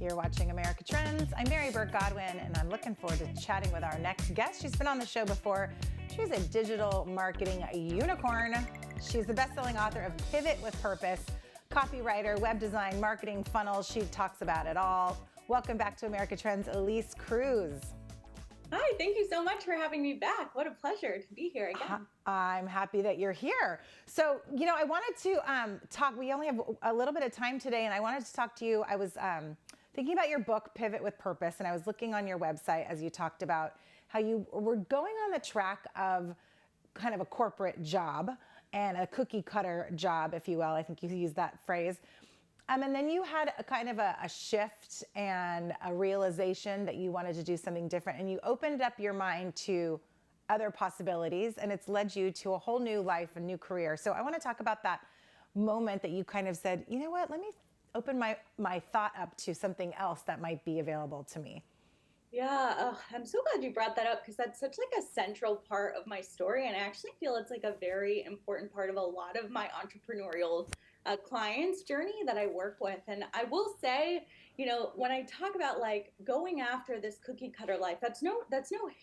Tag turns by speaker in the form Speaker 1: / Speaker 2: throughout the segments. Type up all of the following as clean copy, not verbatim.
Speaker 1: You're watching America Trends. I'm Mary Burt-Godwin, and I'm looking forward to chatting with our next guest. She's been on the show before. She's a digital marketing unicorn. She's the best-selling author of Pivot with Purpose, copywriter, web design, marketing, funnels. She talks about it all. Welcome back to America Trends, Elise Cruz.
Speaker 2: Hi, thank you so much for having me back. What a pleasure to be here again.
Speaker 1: I'm happy that you're here. So, I wanted to talk, we only have a little bit of time today, and I wanted to talk to you. I was thinking about your book, Pivot with Purpose, and I was looking on your website as you talked about how you were going on the track of kind of a corporate job and a cookie cutter job, if you will. I think you used that phrase. And then you had a kind of a shift and a realization that you wanted to do something different, and you opened up your mind to other possibilities, and it's led you to a whole new life, a new career. So I want to talk about that moment that you kind of said, you know what, let me open my thought up to something else that might be available to me.
Speaker 2: Yeah, I'm so glad you brought that up because that's such like a central part of my story, and I actually feel it's like a very important part of a lot of my entrepreneurial clients' journey that I work with. And I will say, when I talk about like going after this cookie cutter life, that's no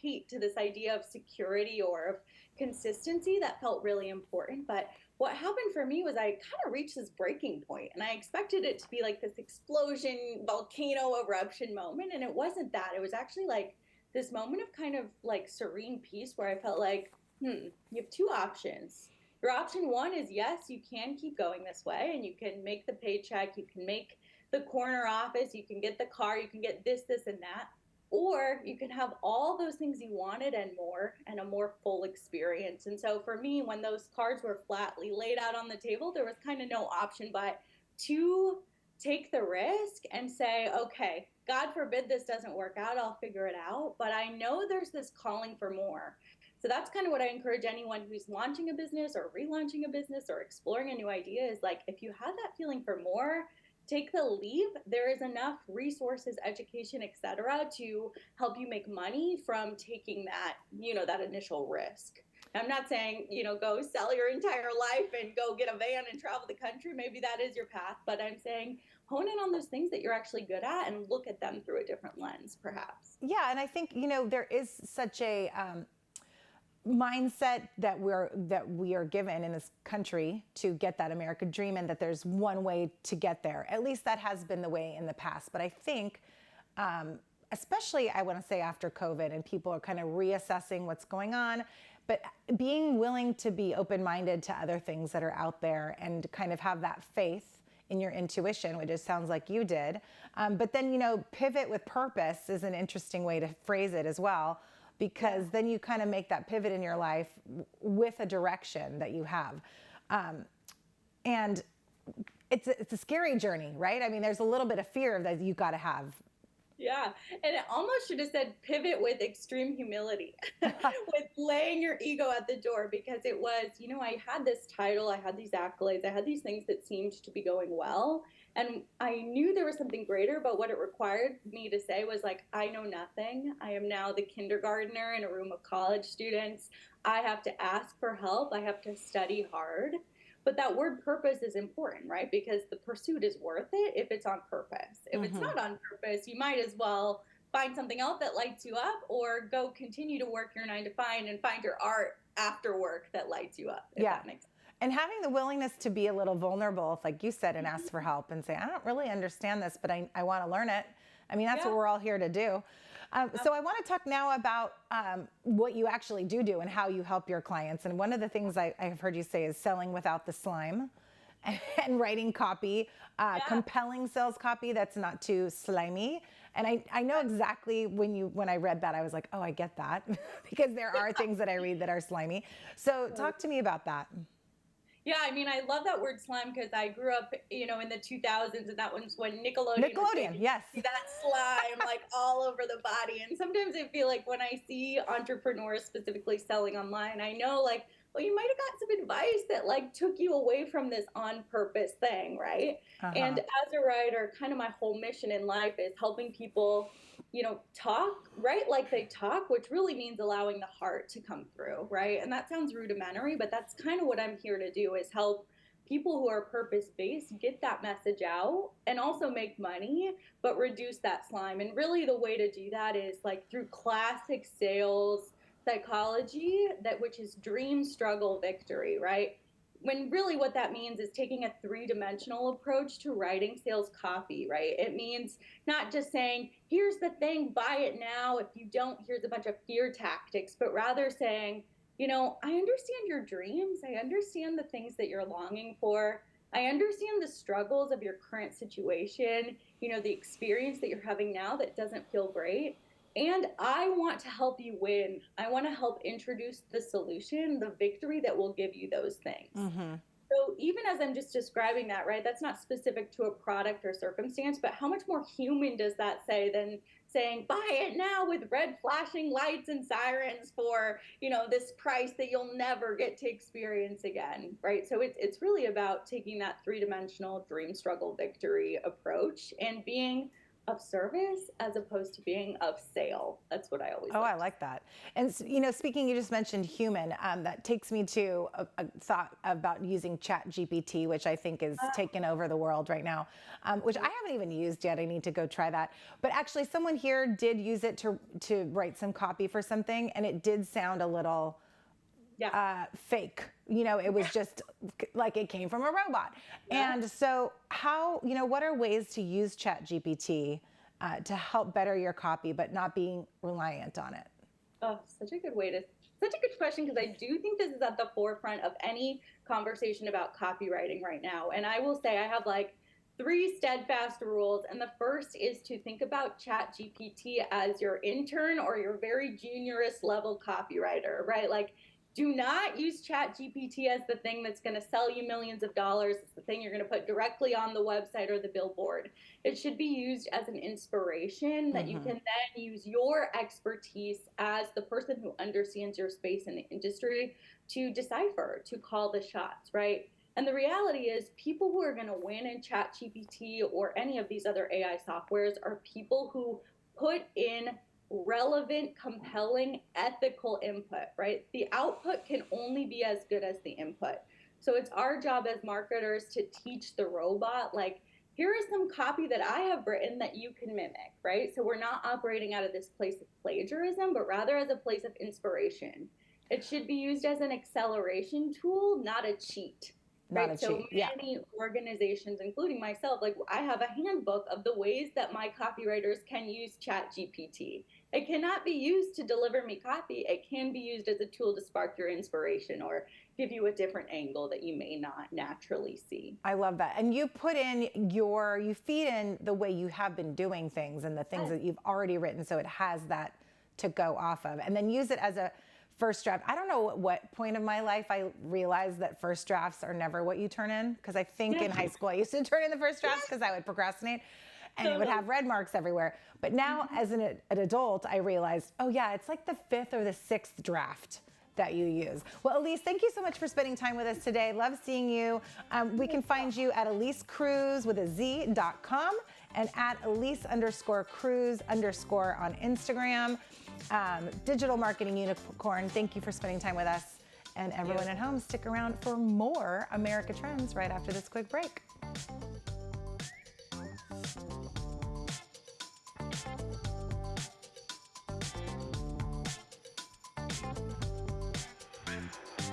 Speaker 2: hate to this idea of security or of consistency. That felt really important, but what happened for me was I kind of reached this breaking point, and I expected it to be like this explosion, volcano eruption moment. And it wasn't that. It was actually like this moment of kind of like serene peace where I felt like, you have two options. Your option one is yes, you can keep going this way and you can make the paycheck, you can make the corner office, you can get the car, you can get this, and that. Or you can have all those things you wanted and more, and a more full experience. And so for me, when those cards were flatly laid out on the table, there was kind of no option but to take the risk and say, okay, God forbid this doesn't work out, I'll figure it out. But I know there's this calling for more. So that's kind of what I encourage anyone who's launching a business or relaunching a business or exploring a new idea is like, if you have that feeling for more, take the leap. There is enough resources, education, etc., to help you make money from taking that, that initial risk. I'm not saying, go sell your entire life and go get a van and travel the country. Maybe that is your path, but I'm saying hone in on those things that you're actually good at and look at them through a different lens, perhaps.
Speaker 1: Yeah, and I think, there is such a mindset that we are given in this country to get that American dream, and that there's one way to get there. At least that has been the way in the past. But I think, especially I want to say after COVID, and people are kind of reassessing what's going on, but being willing to be open-minded to other things that are out there and kind of have that faith in your intuition, which it sounds like you did. But then, pivot with purpose is an interesting way to phrase it as well, because then you kind of make that pivot in your life with a direction that you have. And it's a scary journey, right? I mean, there's a little bit of fear that you got to have.
Speaker 2: Yeah, and it almost should have said pivot with extreme humility, with laying your ego at the door, because it was, I had this title, I had these accolades, I had these things that seemed to be going well, and I knew there was something greater, but what it required me to say was like, I know nothing. I am now the kindergartner in a room of college students. I have to ask for help. I have to study hard. But that word purpose is important, right? Because the pursuit is worth it if it's on purpose. If it's not on purpose, you might as well find something else that lights you up, or go continue to work your 9 to 5 and find your art after work that lights you up, if that makes sense.
Speaker 1: And having the willingness to be a little vulnerable, like you said, and ask for help and say, I don't really understand this, but I want to learn it. I mean, that's what we're all here to do. So I want to talk now about what you actually do and how you help your clients. And one of the things I have heard you say is selling without the slime, and writing copy, compelling sales copy that's not too slimy. And I know exactly when I read that, I was like, oh, I get that, because there are things that I read that are slimy. So talk to me about that.
Speaker 2: Yeah, I mean, I love that word slime because I grew up, in the 2000s, and that was when Nickelodeon was
Speaker 1: yes.
Speaker 2: that slime like all over the body. And sometimes I feel like when I see entrepreneurs specifically selling online, I know like, well, you might have got some advice that like took you away from this on purpose thing, right? And as a writer, kind of my whole mission in life is helping people, talk, right? Like they talk, which really means allowing the heart to come through, right? And that sounds rudimentary, but that's kind of what I'm here to do, is help people who are purpose-based get that message out and also make money, but reduce that slime. And really the way to do that is like through classic sales psychology, that which is dream, struggle, victory, right? When really what that means is taking a three-dimensional approach to writing sales copy, right? It means not just saying, here's the thing, buy it now. If you don't, here's a bunch of fear tactics, but rather saying, you know, I understand your dreams. I understand the things that you're longing for. I understand the struggles of your current situation, you know, the experience that you're having now that doesn't feel great. And I want to help you win. I want to help introduce the solution, the victory that will give you those things. So even as I'm just describing that, right, that's not specific to a product or circumstance, but how much more human does that say than saying, buy it now with red flashing lights and sirens for, you know, this price that you'll never get to experience again, right? So it's really about taking that three-dimensional dream, struggle, victory approach and being of service as opposed to being of sale. That's what I always
Speaker 1: I like that. And, you know, speaking, you just mentioned human, that takes me to a thought about using ChatGPT, which I think is taking over the world right now, which I haven't even used yet. I need to go try that. But actually someone here did use it to write some copy for something, and it did sound a little fake. You know, it was just like it came from a robot. And so how, you know, what are ways to use ChatGPT to help better your copy, but not being reliant on it?
Speaker 2: Oh, such a good question, because I do think this is at the forefront of any conversation about copywriting right now. And I will say I have like 3 steadfast rules. And the first is to think about ChatGPT as your intern or your very juniorest level copywriter, right? Like, do not use ChatGPT as the thing that's going to sell you millions of dollars. It's the thing you're going to put directly on the website or the billboard. It should be used as an inspiration that you can then use your expertise as the person who understands your space in the industry to decipher, to call the shots, right? And the reality is people who are going to win in ChatGPT or any of these other AI softwares are people who put in relevant, compelling, ethical input, right? The output can only be as good as the input. So it's our job as marketers to teach the robot, like, here is some copy that I have written that you can mimic, right? So we're not operating out of this place of plagiarism, but rather as a place of inspiration. It should be used as an acceleration tool, not a cheat. Right. So many organizations, including myself, like I have a handbook of the ways that my copywriters can use ChatGPT. It cannot be used to deliver me copy. It can be used as a tool to spark your inspiration or give you a different angle that you may not naturally see.
Speaker 1: I love that. And you put in you feed in the way you have been doing things and the things that you've already written, so it has that to go off of, and then use it as a first draft. I don't know what point of my life I realized that first drafts are never what you turn in, because I think in high school I used to turn in the first drafts because I would procrastinate and it would have red marks everywhere. But now as an adult, I realized, oh yeah, it's like the 5th or the 6th draft that you use. Well, Elise, thank you so much for spending time with us today. Love seeing you. We can find you at elisecruz with a Z.com and at Elise_Cruz_ on Instagram. Digital marketing unicorn, thank you for spending time with us. And everyone at home, stick around for more America Trends right after this quick break.